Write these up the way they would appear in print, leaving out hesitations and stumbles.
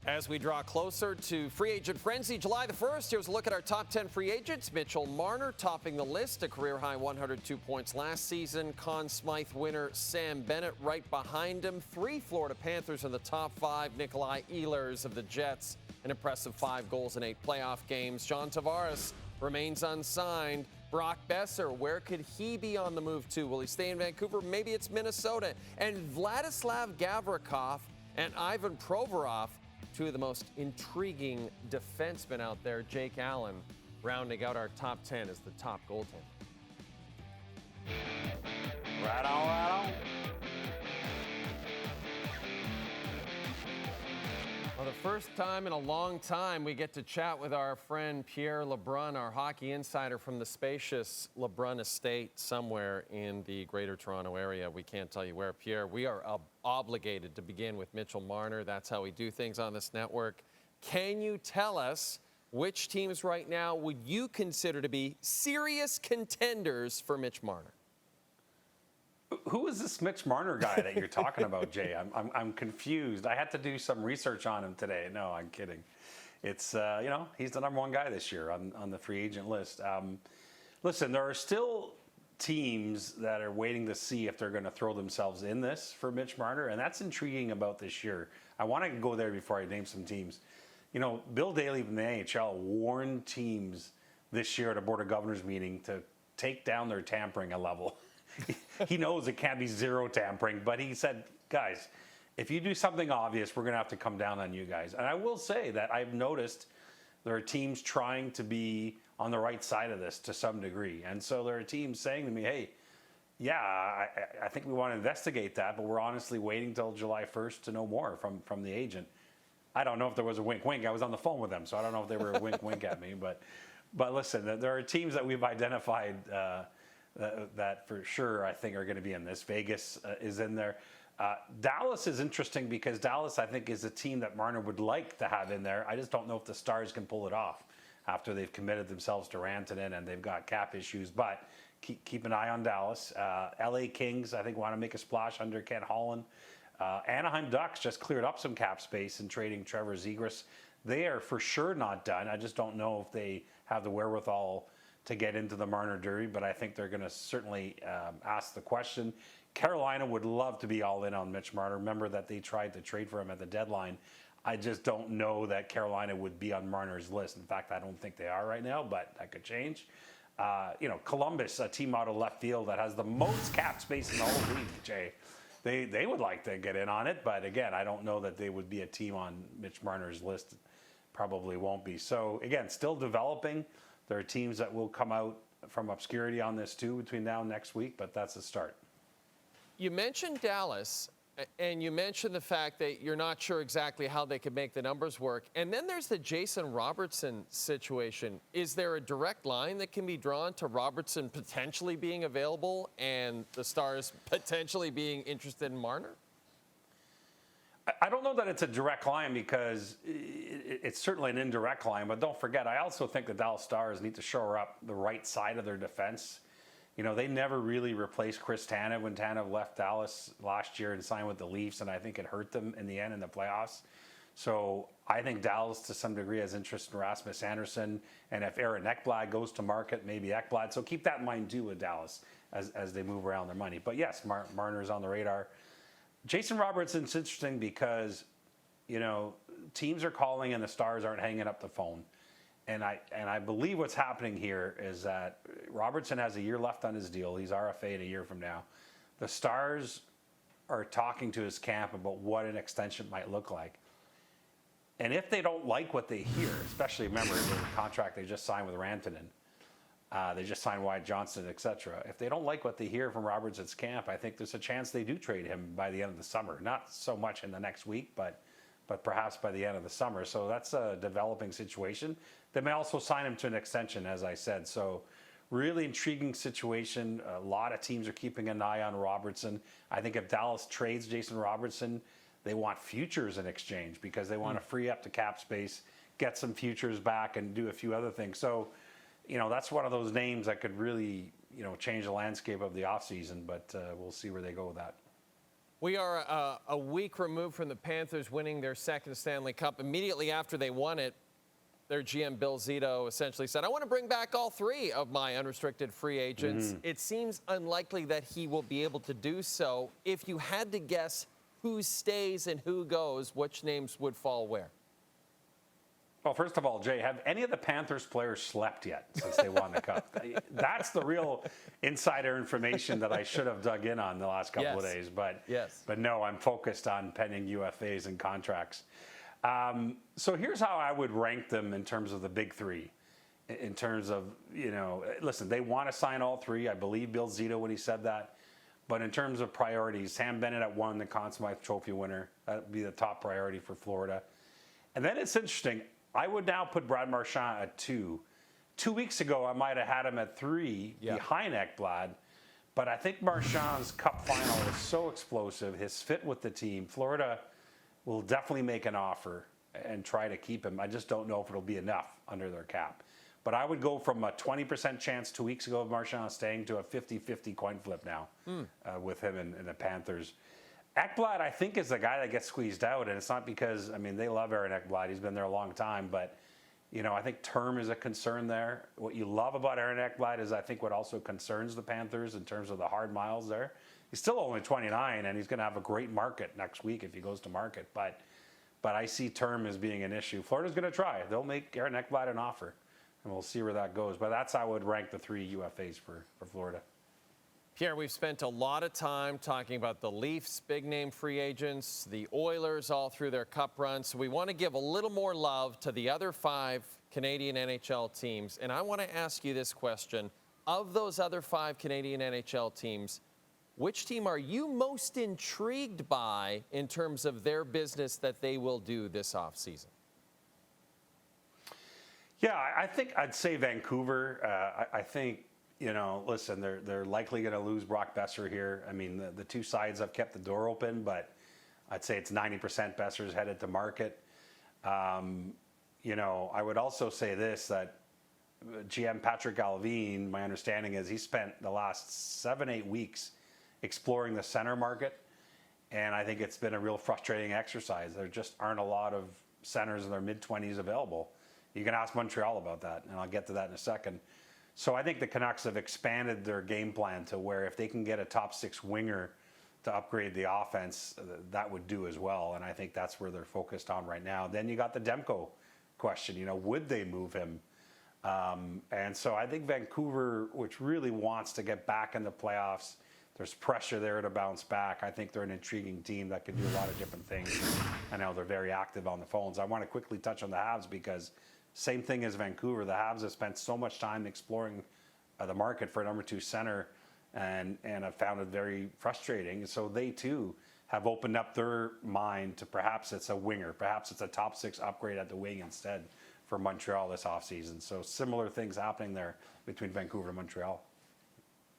As we draw closer to free agent frenzy, July the 1st, here's a look at our top 10 free agents. Mitch Marner topping the list, a career-high 102 points last season. Conn Smythe winner Sam Bennett right behind him. 3 Florida Panthers in the top 5. Nikolai Ehlers of the Jets, an impressive 5 goals in 8 playoff games. John Tavares remains unsigned. Brock Besser, where could he be on the move to? Will he stay in Vancouver? Maybe it's Minnesota. And Vladislav Gavrikov and Ivan Provorov, 2 of the most intriguing defensemen out there. Jake Allen rounding out our top 10 as the top goaltender. Right on, right on. Well, the first time in a long time we get to chat with our friend Pierre LeBrun, our hockey insider from the spacious LeBrun estate somewhere in the greater Toronto area. We can't tell you where. Pierre, we are obligated to begin with Mitch Marner. That's how we do things on this network. Can you tell us which teams right now would you consider to be serious contenders for Mitch Marner? Who is this Mitch Marner guy that you're talking about, Jay? I'm confused. I had to do some research on him today. No, I'm kidding. It's, he's the number 1 guy this year on the free agent list. Listen, there are still teams that are waiting to see if they're going to throw themselves in this for Mitch Marner, and that's intriguing about this year. I want to go there before I name some teams. You know, Bill Daly from the NHL warned teams this year at a Board of Governors meeting to take down their tampering a level. He knows it can't be zero tampering, but he said, guys, if you do something obvious, we're going to have to come down on you guys. And I will say that I've noticed there are teams trying to be on the right side of this to some degree. And so there are teams saying to me, hey, yeah, I think we want to investigate that, but we're honestly waiting till July 1st to know more from the agent. I don't know if there was a wink-wink. I was on the phone with them, so I don't know if they were a wink-wink at me. But listen, there are teams that we've identified that for sure I think are going to be in this. Vegas is in there. Dallas is interesting because Dallas, I think, is a team that Marner would like to have in there. I just don't know if the Stars can pull it off after they've committed themselves to Rantanen and they've got cap issues. But keep an eye on Dallas. LA Kings, I think, want to make a splash under Ken Holland. Anaheim Ducks just cleared up some cap space in trading Trevor Zegras. They are for sure not done. I just don't know if they have the wherewithal to get into the Marner derby, but I think they're going to certainly ask the question. Carolina would love to be all in on Mitch Marner. Remember that they tried to trade for him at the deadline. I just don't know that Carolina would be on Marner's list. In fact, I don't think they are right now, but that could change. Columbus, a team out of left field that has the most cap space in the whole league, Jay. They would like to get in on it, but again, I don't know that they would be a team on Mitch Marner's list. Probably won't be. So again, still developing. There are teams that will come out from obscurity on this too between now and next week, but that's a start. You mentioned Dallas, and you mentioned the fact that you're not sure exactly how they could make the numbers work. And then there's the Jason Robertson situation. Is there a direct line that can be drawn to Robertson potentially being available and the Stars potentially being interested in Marner? I don't know that it's a direct line because it's certainly an indirect line, but don't forget, I also think the Dallas Stars need to shore up the right side of their defense. You know, they never really replaced Chris Tanev when Tanev left Dallas last year and signed with the Leafs, and I think it hurt them in the end in the playoffs. So I think Dallas, to some degree, has interest in Rasmus Andersson, and if Aaron Ekblad goes to market, maybe Ekblad. So keep that in mind, too, with Dallas as they move around their money. But yes, Marner's on the radar. Jason Robertson's interesting because, teams are calling and the Stars aren't hanging up the phone. And I believe what's happening here is that Robertson has a year left on his deal. He's RFA in a year from now. The Stars are talking to his camp about what an extension might look like. And if they don't like what they hear, especially remember the contract they just signed with Rantanen, they just signed Wyatt Johnston, etc. If they don't like what they hear from Robertson's camp, I think there's a chance they do trade him by the end of the summer. Not so much in the next week, but perhaps by the end of the summer. So that's a developing situation. They may also sign him to an extension, as I said. So really intriguing situation. A lot of teams are keeping an eye on Robertson. I think if Dallas trades Jason Robertson, they want futures in exchange because they want to free up the cap space, get some futures back, and do a few other things. So, that's one of those names that could really, change the landscape of the offseason, but we'll see where they go with that. We are a week removed from the Panthers winning their second Stanley Cup. Immediately after they won it, their GM Bill Zito essentially said, I want to bring back all three of my unrestricted free agents. It seems unlikely that he will be able to do so. If you had to guess who stays and who goes, which names would fall where? Well, first of all, Jay, have any of the Panthers players slept yet since they won the Cup? That's the real insider information that I should have dug in on the last couple of days. But no, I'm focused on pending UFAs and contracts. So here's how I would rank them in terms of the big three. In terms of, listen, they want to sign all three. I believe Bill Zito when he said that. But in terms of priorities, Sam Bennett at 1, the Conn Smythe Trophy winner. That would be the top priority for Florida. And then it's interesting. I would now put Brad Marchand at 2. 2 weeks ago, I might have had him at 3 behind Ekblad. But I think Marchand's Cup final was so explosive. His fit with the team. Florida will definitely make an offer and try to keep him. I just don't know if it'll be enough under their cap. But I would go from a 20% chance 2 weeks ago of Marchand staying to a 50-50 coin flip now with him and the Panthers. Ekblad, I think, is the guy that gets squeezed out, and it's not because, they love Aaron Ekblad. He's been there a long time, but, I think term is a concern there. What you love about Aaron Ekblad is, I think, what also concerns the Panthers in terms of the hard miles there. He's still only 29, and he's going to have a great market next week if he goes to market, but I see term as being an issue. Florida's going to try. They'll make Aaron Ekblad an offer, and we'll see where that goes. But that's how I would rank the 3 UFAs for Florida. Pierre, we've spent a lot of time talking about the Leafs, big-name free agents, the Oilers all through their Cup run. So we want to give a little more love to the other 5 Canadian NHL teams. And I want to ask you this question. Of those other 5 Canadian NHL teams, which team are you most intrigued by in terms of their business that they will do this offseason? Yeah, I think I'd say Vancouver. I think, listen, they're likely going to lose Brock Besser here. The two sides have kept the door open, but I'd say it's 90% Besser's headed to market. I would also say this, that GM Patrick Allvin, my understanding is he spent the last 7-8 weeks exploring the center market, and I think it's been a real frustrating exercise. There just aren't a lot of centers in their mid-20s available. You can ask Montreal about that, and I'll get to that in a second. So I think the Canucks have expanded their game plan to where if they can get a top 6 winger to upgrade the offense, that would do as well. And I think that's where they're focused on right now. Then you got the Demko question, would they move him? And so I think Vancouver, which really wants to get back in the playoffs, there's pressure there to bounce back. I think they're an intriguing team that can do a lot of different things. I know they're very active on the phones. I want to quickly touch on the Habs because same thing as Vancouver. The Habs have spent so much time exploring the market for a number 2 center and have found it very frustrating. So they too have opened up their mind to perhaps it's a winger, perhaps it's a top 6 upgrade at the wing instead for Montreal this offseason. So similar things happening there between Vancouver and Montreal.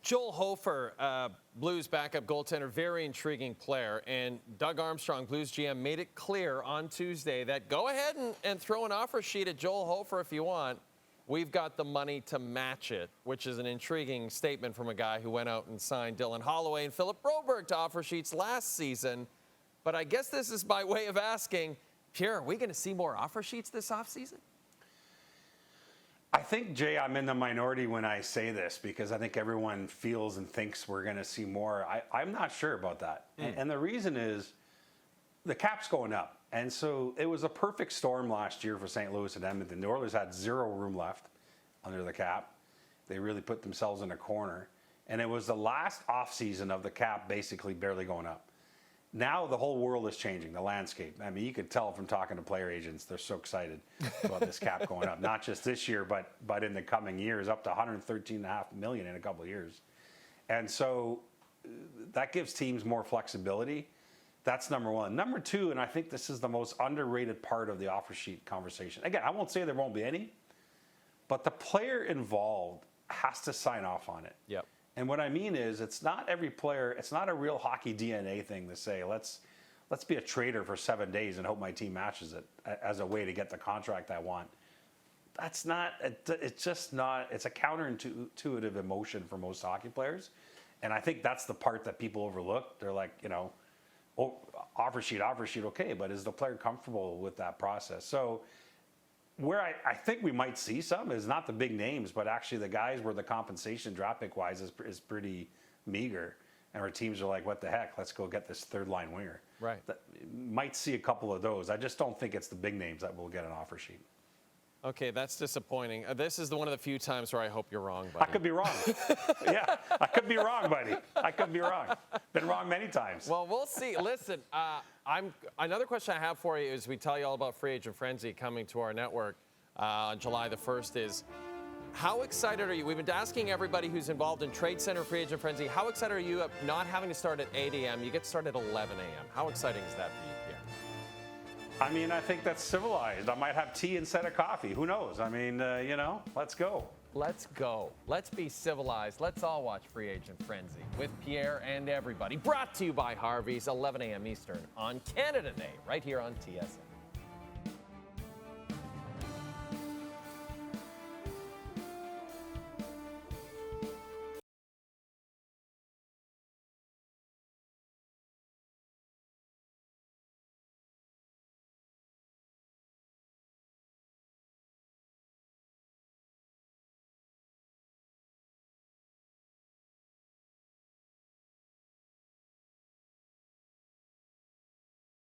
Joel Hofer, Blues backup goaltender, very intriguing player. And Doug Armstrong, Blues GM, made it clear on Tuesday that go ahead and throw an offer sheet at Joel Hofer if you want. We've got the money to match it, which is an intriguing statement from a guy who went out and signed Dylan Holloway and Philip Broberg to offer sheets last season. But I guess this is by way of asking, Pierre, are we going to see more offer sheets this offseason? I think, Jay, I'm in the minority when I say this because I think everyone feels and thinks we're going to see more. I'm not sure about that. And the reason is the cap's going up. And so it was a perfect storm last year for St. Louis and Edmonton. The Oilers had 0 room left under the cap. They really put themselves in a corner. And it was the last offseason of the cap basically barely going up. Now the whole world is changing, the landscape. You could tell from talking to player agents, they're so excited about this cap going up. Not just this year, but in the coming years, up to $113.5 million in a couple of years. And so that gives teams more flexibility. That's number one. Number 2, and I think this is the most underrated part of the offer sheet conversation. Again, I won't say there won't be any, but the player involved has to sign off on it. Yep. And what I mean is, it's not every player, it's not a real hockey DNA thing to say, let's be a trader for 7 days and hope my team matches it as a way to get the contract I want. That's not, it's just not, it's a counterintuitive emotion for most hockey players. And I think that's the part that people overlook. They're like, offer sheet, okay, but is the player comfortable with that process? So where I think we might see some is not the big names, but actually the guys where the compensation draft pick wise is pretty meager, and where teams are like, what the heck, let's go get this third line winger. Right. Might see a couple of those. I just don't think it's the big names that will get an offer sheet. Okay, that's disappointing. This is one of the few times where I hope you're wrong, buddy. I could be wrong. Yeah, I could be wrong, buddy. I could be wrong. Been wrong many times. Well, we'll see. Listen, another question I have for you is we tell you all about Free Agent Frenzy coming to our network on July the 1st is, how excited are you? We've been asking everybody who's involved in Trade Center Free Agent Frenzy, how excited are you of not having to start at 8 a.m.? You get started at 11 a.m. How exciting is that for you, Pierre? I mean, I think that's civilized. I might have tea instead of coffee. Who knows? I mean, let's go. Let's go. Let's be civilized. Let's all watch Free Agent Frenzy with Pierre and everybody. Brought to you by Harvey's, 11 a.m. Eastern on Canada Day, right here on TSN.